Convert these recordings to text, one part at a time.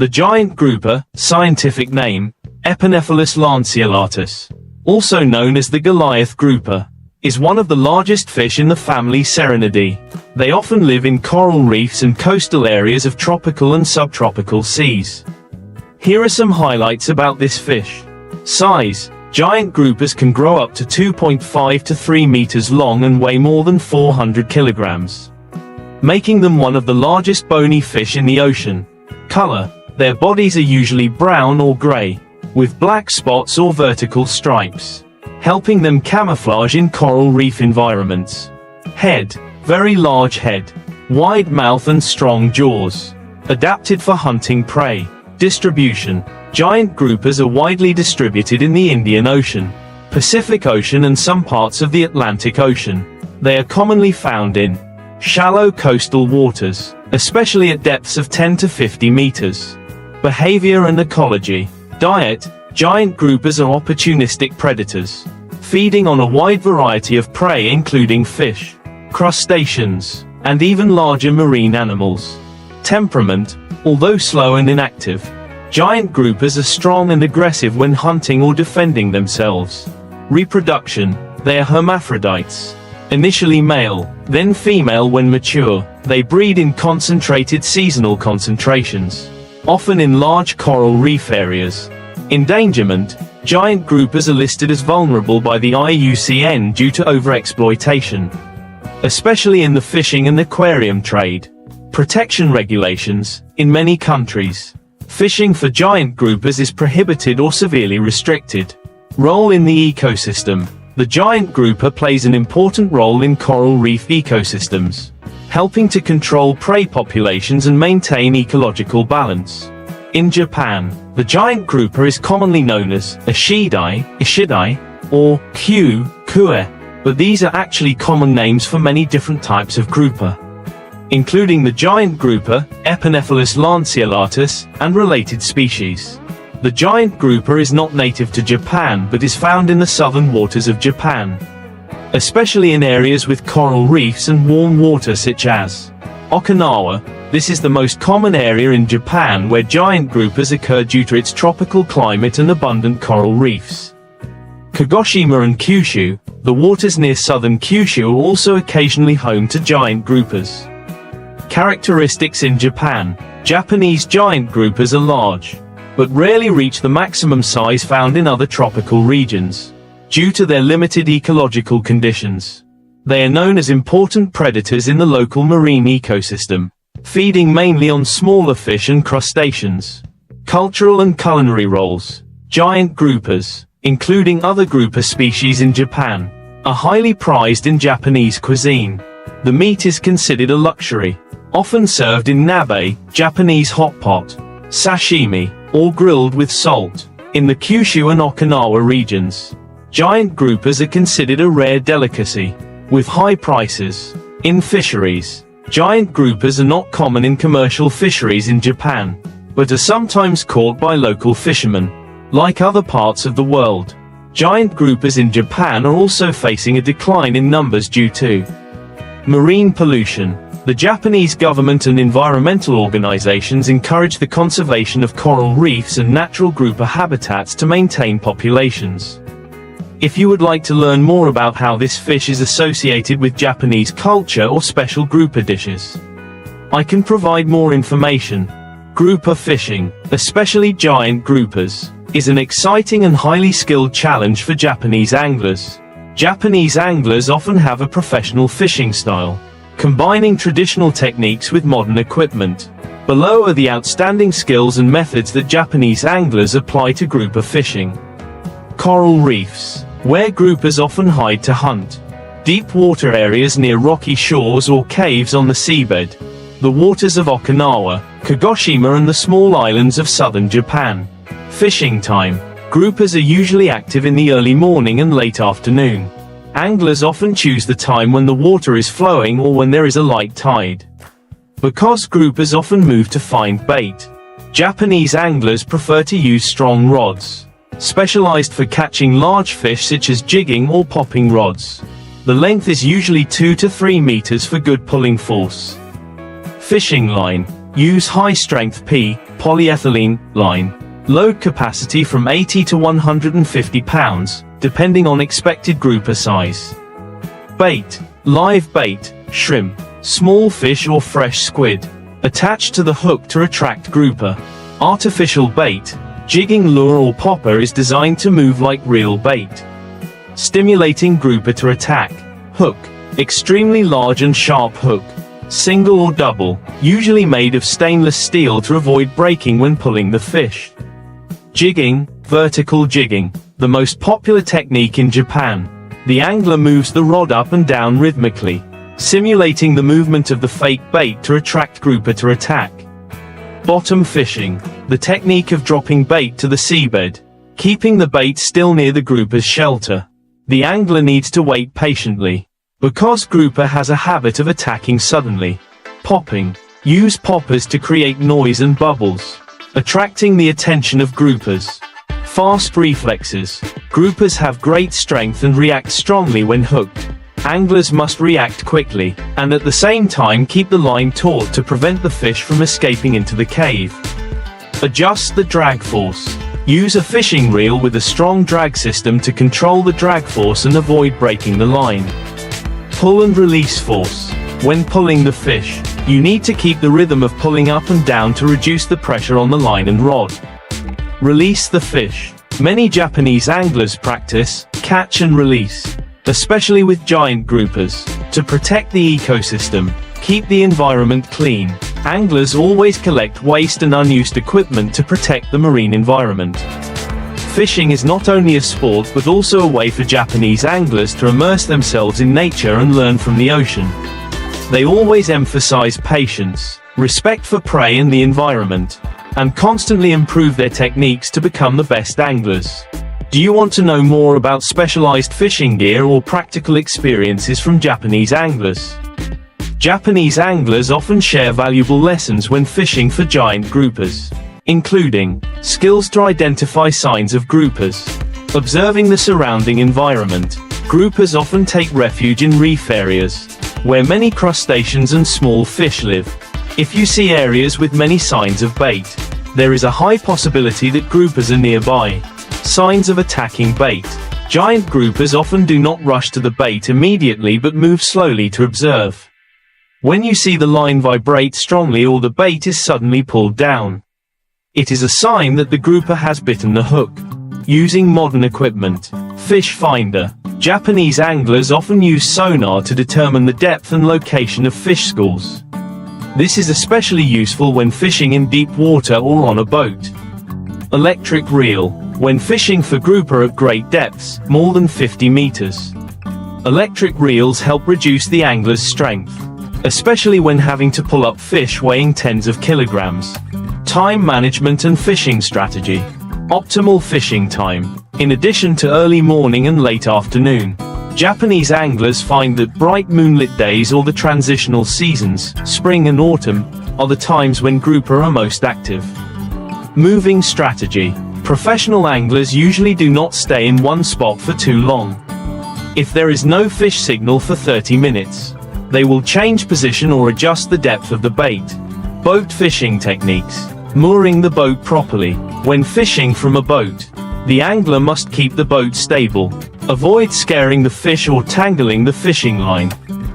The giant grouper, scientific name, Epinephelus lanceolatus, also known as the Goliath grouper, is one of the largest fish in the family Serranidae. They often live in coral reefs and coastal areas of tropical and subtropical seas. Here are some highlights about this fish. Size: giant groupers can grow up to 2.5 to 3 meters long and weigh more than 400 kilograms, making them one of the largest bony fish in the ocean. Color: their bodies are usually brown or gray, with black spots or vertical stripes, helping them camouflage in coral reef environments. Head: very large head, wide mouth and strong jaws, adapted for hunting prey. Distribution: giant groupers are widely distributed in the Indian Ocean, Pacific Ocean and some parts of the Atlantic Ocean. They are commonly found in shallow coastal waters, especially at depths of 10 to 50 meters. Behavior and ecology. Diet: giant groupers are opportunistic predators, feeding on a wide variety of prey including fish, crustaceans, and even larger marine animals. Temperament: although slow and inactive, giant groupers are strong and aggressive when hunting or defending themselves. Reproduction: they are hermaphrodites, initially male, then female when mature. They breed in concentrated seasonal concentrations, often in large coral reef areas. Endangerment: giant groupers are listed as vulnerable by the IUCN due to overexploitation, especially in the fishing and aquarium trade. Protection regulations: in many countries, fishing for giant groupers is prohibited or severely restricted. Role in the ecosystem: the giant grouper plays an important role in coral reef ecosystems, helping to control prey populations and maintain ecological balance. In Japan, the giant grouper is commonly known as Ishidai, or Kue, but these are actually common names for many different types of grouper, including the giant grouper, Epinephelus lanceolatus, and related species. The giant grouper is not native to Japan but is found in the southern waters of Japan, especially in areas with coral reefs and warm water such as Okinawa. This is the most common area in Japan where giant groupers occur due to its tropical climate and abundant coral reefs. Kagoshima and Kyushu, the waters near southern Kyushu, are also occasionally home to giant groupers. Characteristics in Japan: Japanese giant groupers are large, but rarely reach the maximum size found in other tropical regions, due to their limited ecological conditions. They are known as important predators in the local marine ecosystem, feeding mainly on smaller fish and crustaceans. Cultural and culinary roles. Giant groupers, including other grouper species in Japan, are highly prized in Japanese cuisine. The meat is considered a luxury, often served in nabe, Japanese hot pot, sashimi, or grilled with salt. In the Kyushu and Okinawa regions, giant groupers are considered a rare delicacy, with high prices. In fisheries, giant groupers are not common in commercial fisheries in Japan, but are sometimes caught by local fishermen. Like other parts of the world, giant groupers in Japan are also facing a decline in numbers due to marine pollution. The Japanese government and environmental organizations encourage the conservation of coral reefs and natural grouper habitats to maintain populations. If you would like to learn more about how this fish is associated with Japanese culture or special grouper dishes, I can provide more information. Grouper fishing, especially giant groupers, is an exciting and highly skilled challenge for Japanese anglers. Japanese anglers often have a professional fishing style, combining traditional techniques with modern equipment. Below are the outstanding skills and methods that Japanese anglers apply to grouper fishing. Coral reefs, where groupers often hide to hunt. Deep water areas near rocky shores or caves on the seabed. The waters of Okinawa, Kagoshima and the small islands of southern Japan. Fishing time. Groupers are usually active in the early morning and late afternoon. Anglers often choose the time when the water is flowing or when there is a light tide. Because groupers often move to find bait, Japanese anglers prefer to use strong rods, specialized for catching large fish such as jigging or popping rods. The length is usually 2 to 3 meters for good pulling force. Fishing line. Use high-strength polyethylene line. Load capacity from 80 to 150 pounds, depending on expected grouper size. Bait. Live bait, shrimp, small fish or fresh squid. Attached to the hook to attract grouper. Artificial bait. Jigging lure or popper is designed to move like real bait. Stimulating grouper to attack. Hook. Extremely large and sharp hook. Single or double, usually made of stainless steel to avoid breaking when pulling the fish. Jigging, vertical jigging, the most popular technique in Japan. The angler moves the rod up and down rhythmically, simulating the movement of the fake bait to attract grouper to attack. Bottom fishing, the technique of dropping bait to the seabed, keeping the bait still near the grouper's shelter. The angler needs to wait patiently, because grouper has a habit of attacking suddenly. Popping. Use poppers to create noise and bubbles, attracting the attention of groupers. Fast reflexes. Groupers have great strength and react strongly when hooked. Anglers must react quickly, and at the same time keep the line taut to prevent the fish from escaping into the cave. Adjust the drag force. Use a fishing reel with a strong drag system to control the drag force and avoid breaking the line. Pull and release force. When pulling the fish, you need to keep the rhythm of pulling up and down to reduce the pressure on the line and rod. Release the fish. Many Japanese anglers practice catch and release, especially with giant groupers, to protect the ecosystem, keep the environment clean. Anglers always collect waste and unused equipment to protect the marine environment. Fishing is not only a sport but also a way for Japanese anglers to immerse themselves in nature and learn from the ocean. They always emphasize patience, respect for prey and the environment, and constantly improve their techniques to become the best anglers. Do you want to know more about specialized fishing gear or practical experiences from Japanese anglers? Japanese anglers often share valuable lessons when fishing for giant groupers, including skills to identify signs of groupers, observing the surrounding environment. Groupers often take refuge in reef areas, where many crustaceans and small fish live. If you see areas with many signs of bait, there is a high possibility that groupers are nearby. Signs of attacking bait. Giant groupers often do not rush to the bait immediately but move slowly to observe. When you see the line vibrate strongly or the bait is suddenly pulled down, it is a sign that the grouper has bitten the hook. Using modern equipment. Fish finder. Japanese anglers often use sonar to determine the depth and location of fish schools. This is especially useful when fishing in deep water or on a boat. Electric reel. When fishing for grouper at great depths, more than 50 meters. Electric reels help reduce the angler's strength, especially when having to pull up fish weighing tens of kilograms. Time management and fishing strategy. Optimal fishing time. In addition to early morning and late afternoon, Japanese anglers find that bright moonlit days or the transitional seasons, spring and autumn, are the times when grouper are most active. Moving strategy. Professional anglers usually do not stay in one spot for too long. If there is no fish signal for 30 minutes, they will change position or adjust the depth of the bait. Boat fishing techniques. Mooring the boat properly. When fishing from a boat, the angler must keep the boat stable. Avoid scaring the fish or tangling the fishing line.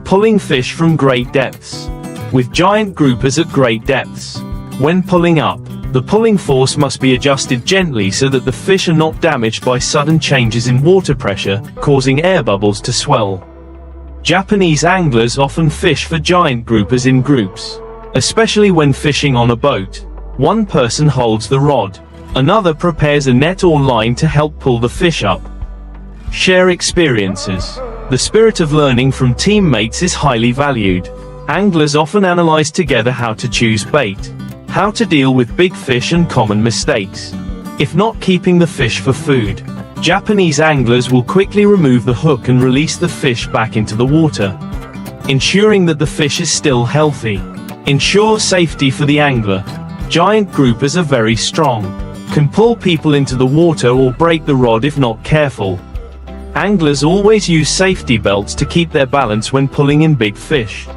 Pulling fish from great depths. With giant groupers at great depths, when pulling up, the pulling force must be adjusted gently so that the fish are not damaged by sudden changes in water pressure, causing air bubbles to swell. Japanese anglers often fish for giant groupers in groups, especially when fishing on a boat. One person holds the rod, another prepares a net or line to help pull the fish up. Share experiences. The spirit of learning from teammates is highly valued. Anglers often analyze together how to choose bait, how to deal with big fish and common mistakes. If not keeping the fish for food, Japanese anglers will quickly remove the hook and release the fish back into the water, ensuring that the fish is still healthy. Ensure safety for the angler. Giant groupers are very strong, can pull people into the water or break the rod if not careful. Anglers always use safety belts to keep their balance when pulling in big fish.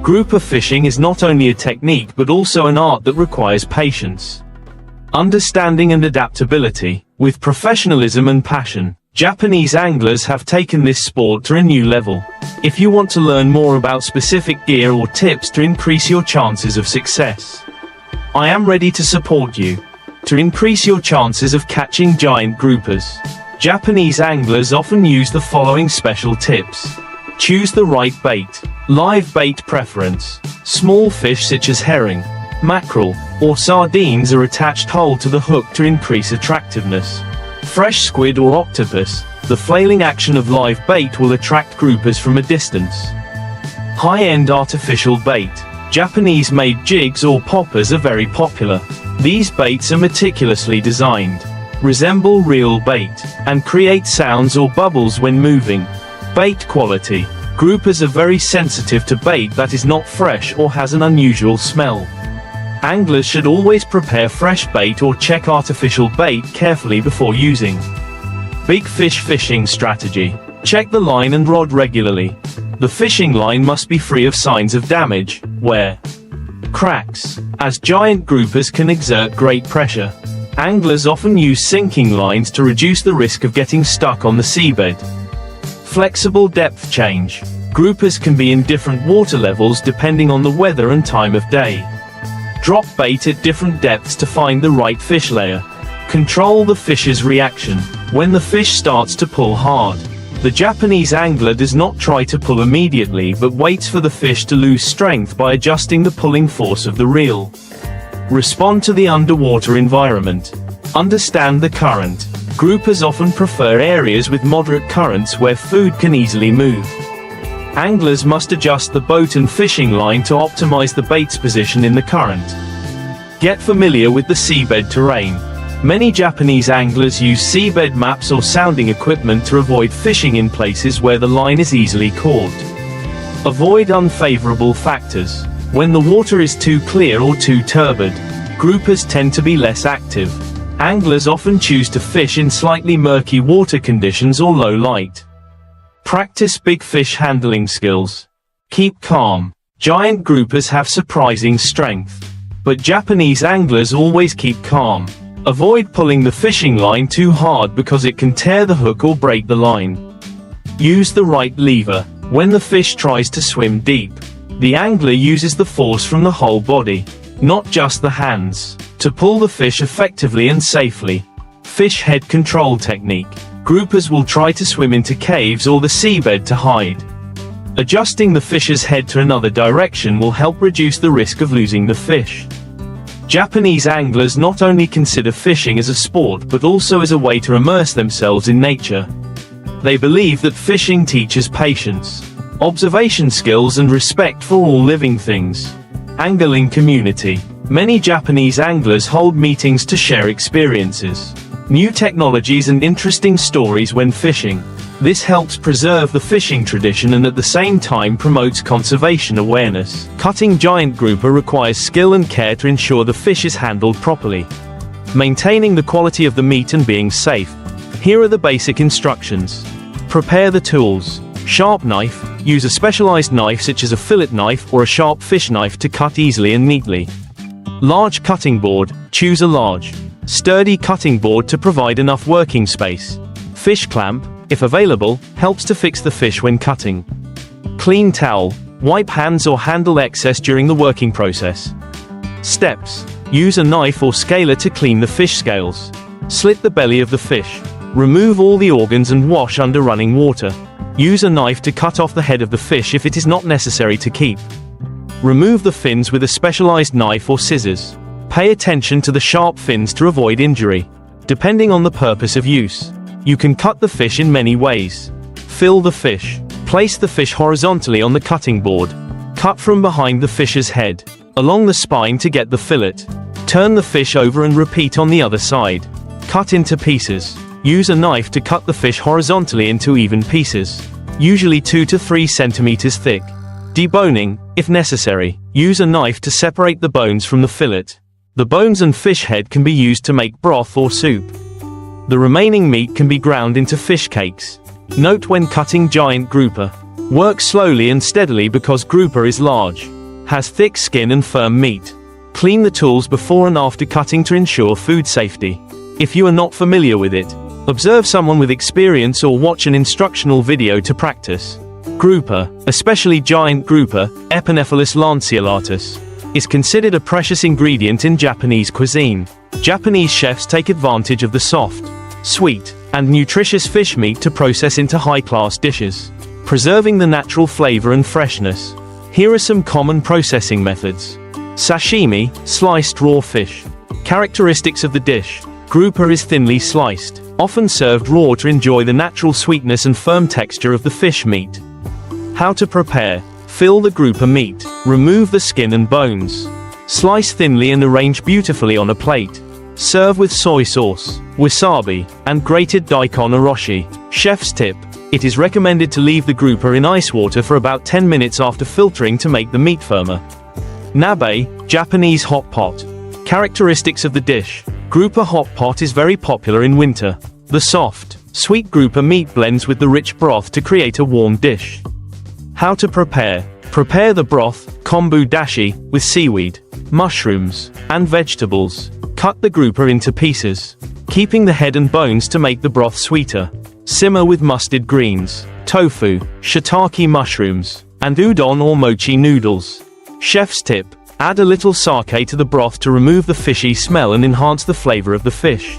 Grouper fishing is not only a technique but also an art that requires patience, understanding and adaptability. With professionalism and passion, Japanese anglers have taken this sport to a new level. If you want to learn more about specific gear or tips to increase your chances of success, I am ready to support you. To increase your chances of catching giant groupers, Japanese anglers often use the following special tips. Choose the right bait. Live bait preference. Small fish such as herring, mackerel, or sardines are attached whole to the hook to increase attractiveness. Fresh squid or octopus, the flailing action of live bait will attract groupers from a distance. High-end artificial bait. Japanese-made jigs or poppers are very popular. These baits are meticulously designed, resemble real bait, and create sounds or bubbles when moving. Bait quality. Groupers are very sensitive to bait that is not fresh or has an unusual smell. Anglers should always prepare fresh bait or check artificial bait carefully before using. Big fish fishing strategy. Check the line and rod regularly. The fishing line must be free of signs of damage, wear, cracks, as giant groupers can exert great pressure. Anglers often use sinking lines to reduce the risk of getting stuck on the seabed. Flexible depth change. Groupers can be in different water levels depending on the weather and time of day. Drop bait at different depths to find the right fish layer. Control the fish's reaction. When the fish starts to pull hard, the Japanese angler does not try to pull immediately but waits for the fish to lose strength by adjusting the pulling force of the reel. Respond to the underwater environment. Understand the current. Groupers often prefer areas with moderate currents where food can easily move. Anglers must adjust the boat and fishing line to optimize the bait's position in the current. Get familiar with the seabed terrain. Many Japanese anglers use seabed maps or sounding equipment to avoid fishing in places where the line is easily caught. Avoid unfavorable factors. When the water is too clear or too turbid, groupers tend to be less active. Anglers often choose to fish in slightly murky water conditions or low light. Practice big fish handling skills. Keep calm. Giant groupers have surprising strength, but Japanese anglers always keep calm. Avoid pulling the fishing line too hard because it can tear the hook or break the line. Use the right lever. When the fish tries to swim deep, the angler uses the force from the whole body, not just the hands, to pull the fish effectively and safely. Fish head control technique. Groupers will try to swim into caves or the seabed to hide. Adjusting the fish's head to another direction will help reduce the risk of losing the fish. Japanese anglers not only consider fishing as a sport but also as a way to immerse themselves in nature. They believe that fishing teaches patience, observation skills and respect for all living things. Angling community. Many Japanese anglers hold meetings to share experiences, new technologies and interesting stories when fishing. This helps preserve the fishing tradition and at the same time promotes conservation awareness. Cutting giant grouper requires skill and care to ensure the fish is handled properly, maintaining the quality of the meat and being safe. Here are the basic instructions. Prepare the tools. Sharp knife. Use a specialized knife such as a fillet knife or a sharp fish knife to cut easily and neatly. Large cutting board. Choose a large, sturdy cutting board to provide enough working space. Fish clamp, if available, helps to fix the fish when cutting. Clean towel. Wipe hands or handle excess during the working process. Steps. Use a knife or scaler to clean the fish scales. Slit the belly of the fish. Remove all the organs and wash under running water. Use a knife to cut off the head of the fish if it is not necessary to keep. Remove the fins with a specialized knife or scissors. Pay attention to the sharp fins to avoid injury. Depending on the purpose of use, you can cut the fish in many ways. Fill the fish. Place the fish horizontally on the cutting board. Cut from behind the fish's head, along the spine to get the fillet. Turn the fish over and repeat on the other side. Cut into pieces. Use a knife to cut the fish horizontally into even pieces, usually 2 to 3 centimeters thick. Deboning, if necessary. Use a knife to separate the bones from the fillet. The bones and fish head can be used to make broth or soup. The remaining meat can be ground into fish cakes. Note when cutting giant grouper, Work slowly and steadily because grouper is large. Has thick skin and firm meat. Clean the tools before and after cutting to ensure food safety. If you are not familiar with it, observe someone with experience or watch an instructional video to practice. Grouper, especially giant grouper, Epinephelus lanceolatus, is considered a precious ingredient in Japanese cuisine. Japanese chefs take advantage of the soft, sweet, and nutritious fish meat to process into high-class dishes, preserving the natural flavor and freshness. Here are some common processing methods. Sashimi, sliced raw fish. Characteristics of the dish. Grouper is thinly sliced, often served raw to enjoy the natural sweetness and firm texture of the fish meat. How to prepare. Fill the grouper meat. Remove the skin and bones. Slice thinly and arrange beautifully on a plate. Serve with soy sauce, wasabi, and grated daikon oroshi. Chef's tip. It is recommended to leave the grouper in ice water for about 10 minutes after filtering to make the meat firmer. Nabe, Japanese hot pot. Characteristics of the dish. Grouper hot pot is very popular in winter. The soft, sweet grouper meat blends with the rich broth to create a warm dish. How to prepare. Prepare the broth, kombu dashi, with seaweed, mushrooms, and vegetables. Cut the grouper into pieces, keeping the head and bones to make the broth sweeter. Simmer with mustard greens, tofu, shiitake mushrooms, and udon or mochi noodles. Chef's tip. Add a little sake to the broth to remove the fishy smell and enhance the flavor of the fish.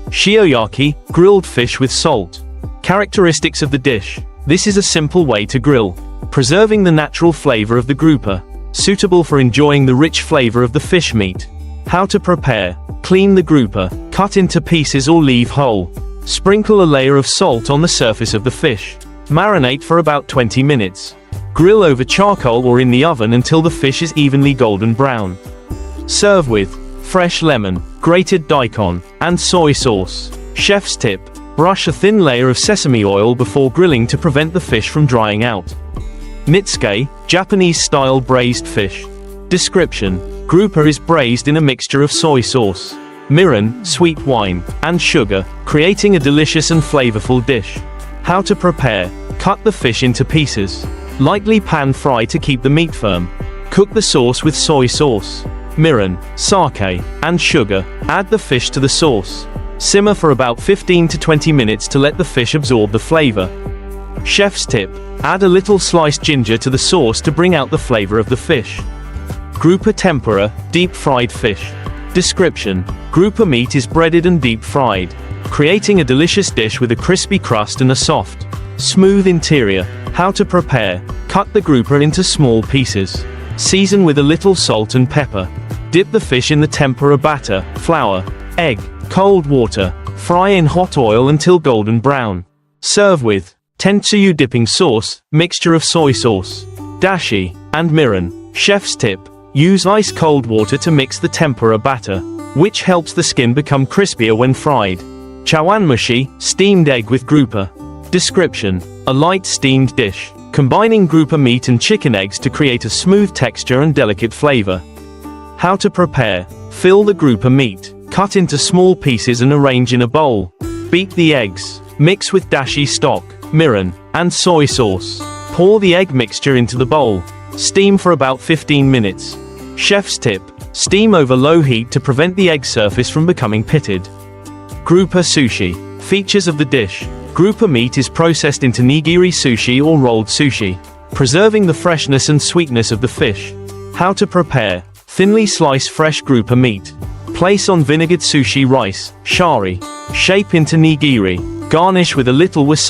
Shioyaki, grilled fish with salt. Characteristics of the dish. This is a simple way to grill, preserving the natural flavor of the grouper, suitable for enjoying the rich flavor of the fish meat. How to prepare. Clean the grouper, cut into pieces or leave whole. Sprinkle a layer of salt on the surface of the fish. Marinate for about 20 minutes. Grill over charcoal or in the oven until the fish is evenly golden brown. Serve with fresh lemon, grated daikon, and soy sauce. Chef's tip. Brush a thin layer of sesame oil before grilling to prevent the fish from drying out. Nitsuke, Japanese-style braised fish. Description. Grouper is braised in a mixture of soy sauce, mirin, sweet wine, and sugar, creating a delicious and flavorful dish. How to prepare. Cut the fish into pieces. Lightly pan fry to keep the meat firm. Cook the sauce with soy sauce, mirin, sake, and sugar. Add the fish to the sauce. Simmer for about 15 to 20 minutes to let the fish absorb the flavor. Chef's tip. Add a little sliced ginger to the sauce to bring out the flavor of the fish. Grouper tempura, deep fried fish. Description. Grouper meat is breaded and deep fried, creating a delicious dish with a crispy crust and a soft, smooth interior. How to prepare. Cut the grouper into small pieces. Season with a little salt and pepper. Dip the fish in the tempura batter, flour, egg, cold water. Fry in hot oil until golden brown. Serve with tentsuyu dipping sauce, mixture of soy sauce, dashi, and mirin. Chef's tip. Use ice cold water to mix the tempura batter, which helps the skin become crispier when fried. Chawanmushi, steamed egg with grouper. Description. A light steamed dish, combining grouper meat and chicken eggs to create a smooth texture and delicate flavor. How to prepare. Fill the grouper meat, cut into small pieces and arrange in a bowl. Beat the eggs, mix with dashi stock, mirin, and soy sauce. Pour the egg mixture into the bowl. Steam for about 15 minutes. Chef's tip. Steam over low heat to prevent the egg surface from becoming pitted. Grouper sushi. Features of the dish. Grouper meat is processed into nigiri sushi or rolled sushi, preserving the freshness and sweetness of the fish. How to prepare. Thinly slice fresh grouper meat. Place on vinegared sushi rice, shari. Shape into nigiri. Garnish with a little wasabi.